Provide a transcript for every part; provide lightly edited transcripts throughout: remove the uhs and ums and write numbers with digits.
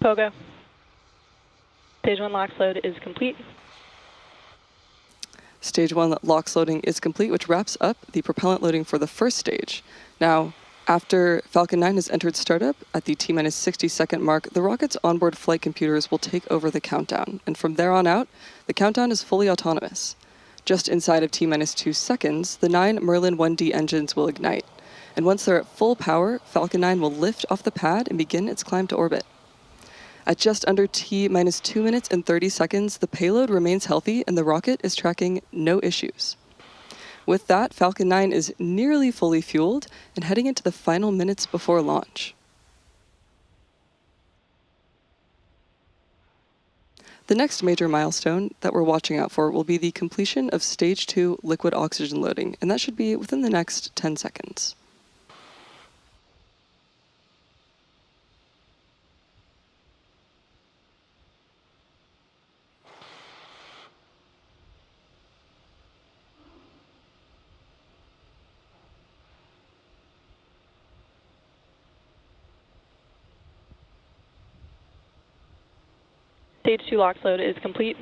Pogo. Stage 1 LOX load is complete. Stage 1 LOX loading is complete, which wraps up the propellant loading for the first stage. Now, after Falcon 9 has entered startup at the T-minus 60-second mark, the rocket's onboard flight computers will take over the countdown. And from there on out, the countdown is fully autonomous. Just inside of T-minus 2 seconds, the 9 Merlin 1D engines will ignite. And once they're at full power, Falcon 9 will lift off the pad and begin its climb to orbit. At just under T-minus 2 minutes and 30 seconds, the payload remains healthy and the rocket is tracking no issues. With that, Falcon 9 is nearly fully fueled and heading into the final minutes before launch. The next major milestone that we're watching out for will be the completion of Stage 2 liquid oxygen loading, and that should be within the next 10 seconds. Stage 2 LOX load is complete.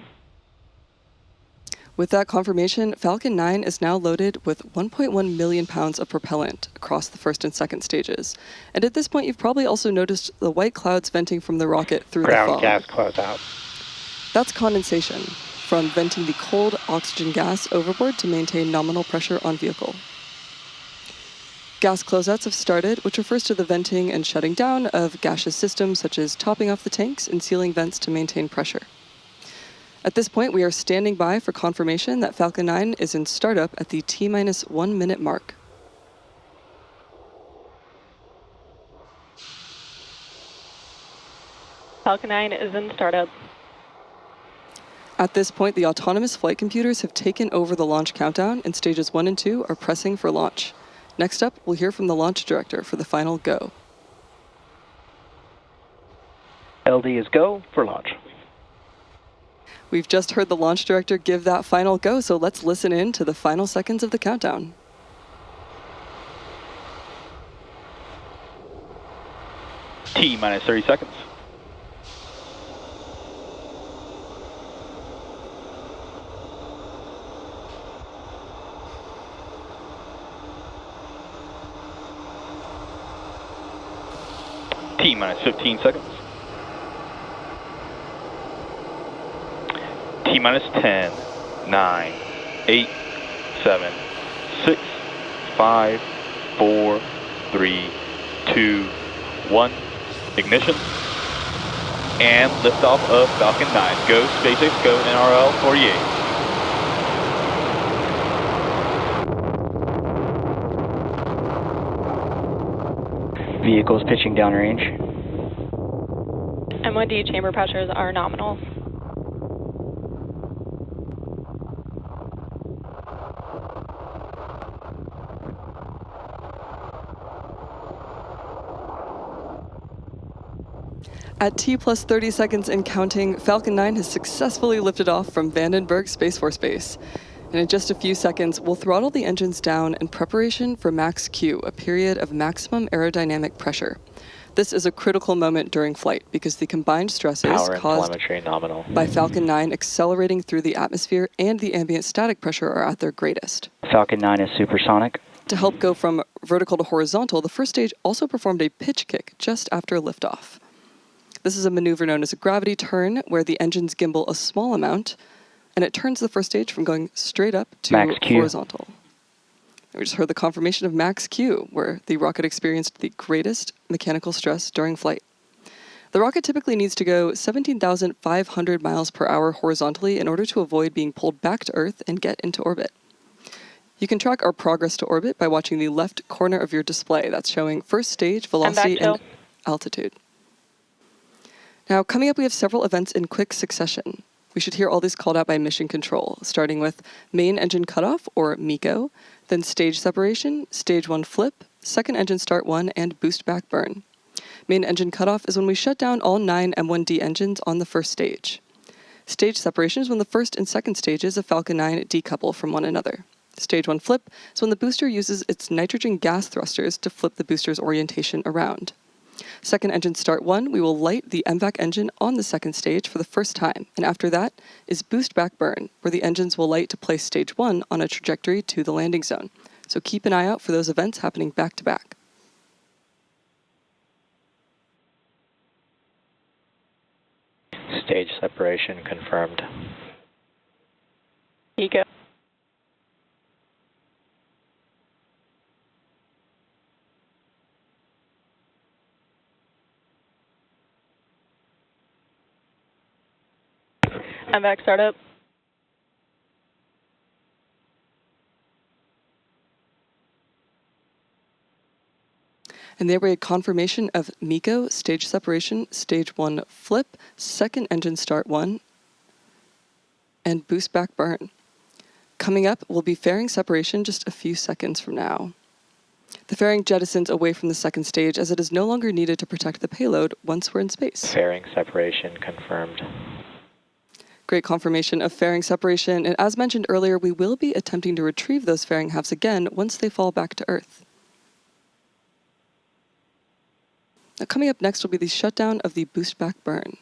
With that confirmation, Falcon 9 is now loaded with 1.1 million pounds of propellant across the first and second stages. And at this point, you've probably also noticed the white clouds venting from the rocket through the fog. Ground gas close out. That's condensation from venting the cold oxygen gas overboard to maintain nominal pressure on vehicle. Gas closeouts have started, which refers to the venting and shutting down of gaseous systems such as topping off the tanks and sealing vents to maintain pressure. At this point, we are standing by for confirmation that Falcon 9 is in startup at the T-minus 1 minute mark. Falcon 9 is in startup. At this point, the autonomous flight computers have taken over the launch countdown, and stages 1 and 2 are pressing for launch. Next up, we'll hear from the launch director for the final go. LD is go for launch. We've just heard the launch director give that final go, so let's listen in to the final seconds of the countdown. T-minus 30 seconds. T-minus 15 seconds. T-minus 10, 9, 8, 7, 6, 5, 4, 3, 2, 1. Ignition. And liftoff of Falcon 9. Go SpaceX, go NROL-48. Vehicles pitching downrange. M1D chamber pressures are nominal. At T plus 30 seconds and counting, Falcon 9 has successfully lifted off from Vandenberg Space Force Base. And in just a few seconds, we'll throttle the engines down in preparation for max Q, a period of maximum aerodynamic pressure. This is a critical moment during flight because the combined stresses caused by Falcon 9 accelerating through the atmosphere and the ambient static pressure are at their greatest. Falcon 9 is supersonic. To help go from vertical to horizontal, the first stage also performed a pitch kick just after liftoff. This is a maneuver known as a gravity turn, where the engines gimbal a small amount, and it turns the first stage from going straight up to max Q. Horizontal. We just heard the confirmation of max Q, where the rocket experienced the greatest mechanical stress during flight. The rocket typically needs to go 17,500 miles per hour horizontally in order to avoid being pulled back to Earth and get into orbit. You can track our progress to orbit by watching the left corner of your display. That's showing first stage, velocity, and altitude. Now, coming up, we have several events in quick succession. We should hear all these called out by Mission Control, starting with main engine cutoff, or MECO, then stage separation, stage 1 flip, second engine start 1, and boost back burn. Main engine cutoff is when we shut down all 9 M1D engines on the first stage. Stage separation is when the first and second stages of Falcon 9 decouple from one another. Stage 1 flip is when the booster uses its nitrogen gas thrusters to flip the booster's orientation around. Second engine start 1, we will light the MVAC engine on the second stage for the first time, and after that is boostback burn, where the engines will light to place stage 1 on a trajectory to the landing zone. So keep an eye out for those events happening back to back. Stage separation confirmed. Eco. MVAC startup. And there we had confirmation of MECO, stage separation, stage 1 flip, second engine start 1, and boostback burn. Coming up will be fairing separation just a few seconds from now. The fairing jettisons away from the second stage as it is no longer needed to protect the payload once we're in space. Fairing separation confirmed. Great confirmation of fairing separation, and as mentioned earlier, we will be attempting to retrieve those fairing halves again once they fall back to Earth. Now, coming up next will be the shutdown of the boostback burn.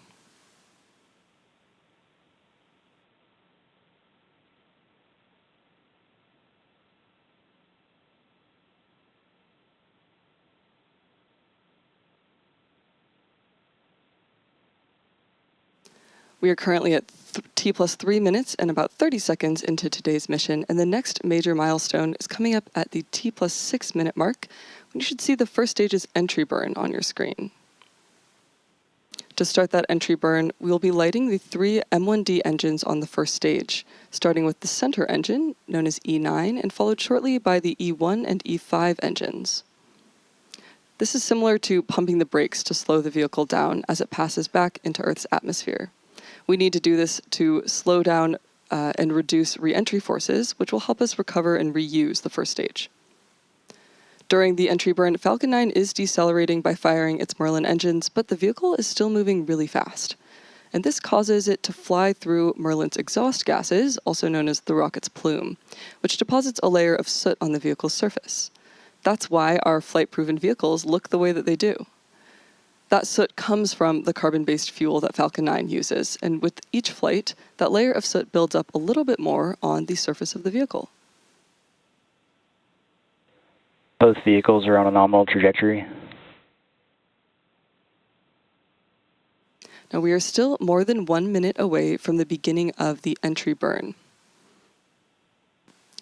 We are currently at T plus 3 minutes and about 30 seconds into today's mission, and the next major milestone is coming up at the T plus 6 minute mark, when you should see the first stage's entry burn on your screen. To start that entry burn, we will be lighting the 3 M1D engines on the first stage, starting with the center engine, known as E9, and followed shortly by the E1 and E5 engines. This is similar to pumping the brakes to slow the vehicle down as it passes back into Earth's atmosphere. We need to do this to slow down and reduce re-entry forces, which will help us recover and reuse the first stage. During the entry burn, Falcon 9 is decelerating by firing its Merlin engines, but the vehicle is still moving really fast. And this causes it to fly through Merlin's exhaust gases, also known as the rocket's plume, which deposits a layer of soot on the vehicle's surface. That's why our flight-proven vehicles look the way that they do. That soot comes from the carbon-based fuel that Falcon 9 uses, and with each flight, that layer of soot builds up a little bit more on the surface of the vehicle. Both vehicles are on a nominal trajectory. Now we are still more than 1 minute away from the beginning of the entry burn.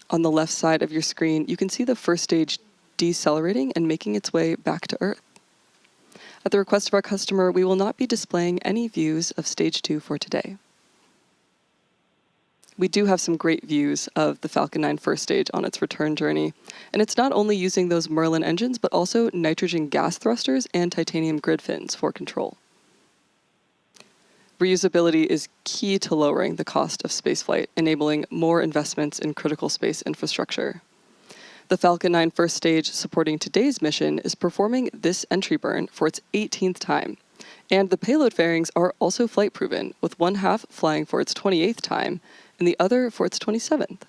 On the left side of your screen, you can see the first stage decelerating and making its way back to Earth. At the request of our customer, we will not be displaying any views of Stage 2 for today. We do have some great views of the Falcon 9 first stage on its return journey, and it's not only using those Merlin engines, but also nitrogen gas thrusters and titanium grid fins for control. Reusability is key to lowering the cost of spaceflight, enabling more investments in critical space infrastructure. The Falcon 9 first stage supporting today's mission is performing this entry burn for its 18th time. And the payload fairings are also flight proven, with one half flying for its 28th time and the other for its 27th.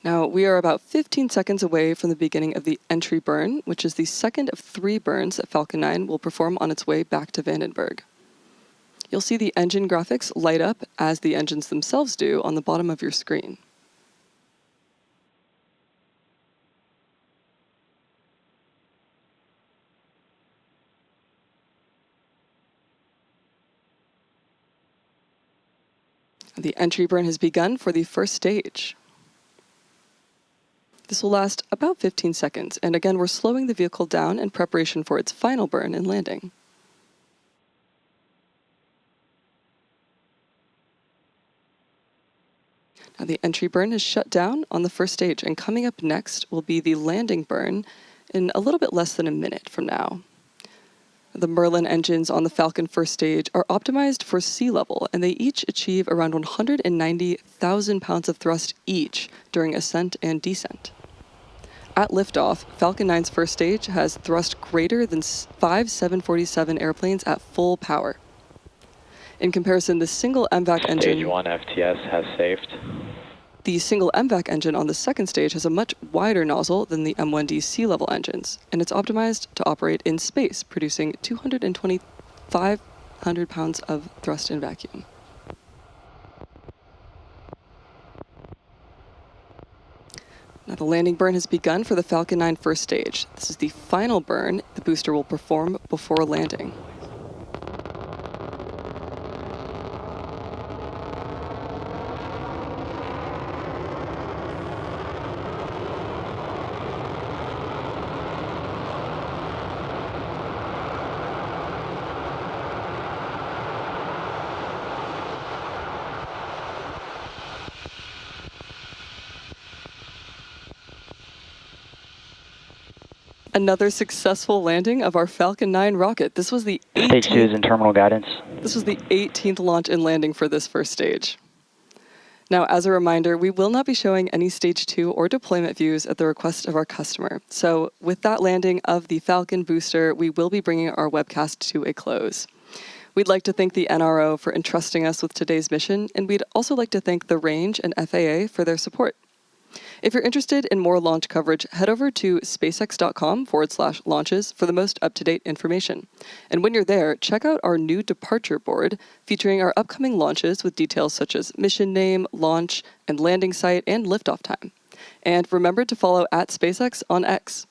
Now, we are about 15 seconds away from the beginning of the entry burn, which is the second of 3 burns that Falcon 9 will perform on its way back to Vandenberg. You'll see the engine graphics light up as the engines themselves do on the bottom of your screen. The entry burn has begun for the first stage. This will last about 15 seconds, and again, we're slowing the vehicle down in preparation for its final burn and landing. Now the entry burn is shut down on the first stage, and coming up next will be the landing burn in a little bit less than a minute from now. The Merlin engines on the Falcon first stage are optimized for sea level, and they each achieve around 190,000 pounds of thrust each during ascent and descent. At liftoff, Falcon 9's first stage has thrust greater than 5 747 airplanes at full power. In comparison, the single MVAC engine... Stage 1 FTS has safed. The single MVAC engine on the second stage has a much wider nozzle than the M1D sea-level engines, and it's optimized to operate in space, producing 225 pounds of thrust in vacuum. Now the landing burn has begun for the Falcon 9 first stage. This is the final burn the booster will perform before landing. Another successful landing of our Falcon 9 rocket. This was the 18th, Stage 2 is in terminal guidance. This was the 18th launch and landing for this first stage. Now, as a reminder, we will not be showing any Stage 2 or deployment views at the request of our customer. So with that landing of the Falcon booster, we will be bringing our webcast to a close. We'd like to thank the NRO for entrusting us with today's mission, and we'd also like to thank the Range and FAA for their support. If you're interested in more launch coverage, head over to spacex.com/launches for the most up-to-date information. And when you're there, check out our new departure board featuring our upcoming launches with details such as mission name, launch, and landing site, and liftoff time. And remember to follow @SpaceX on X.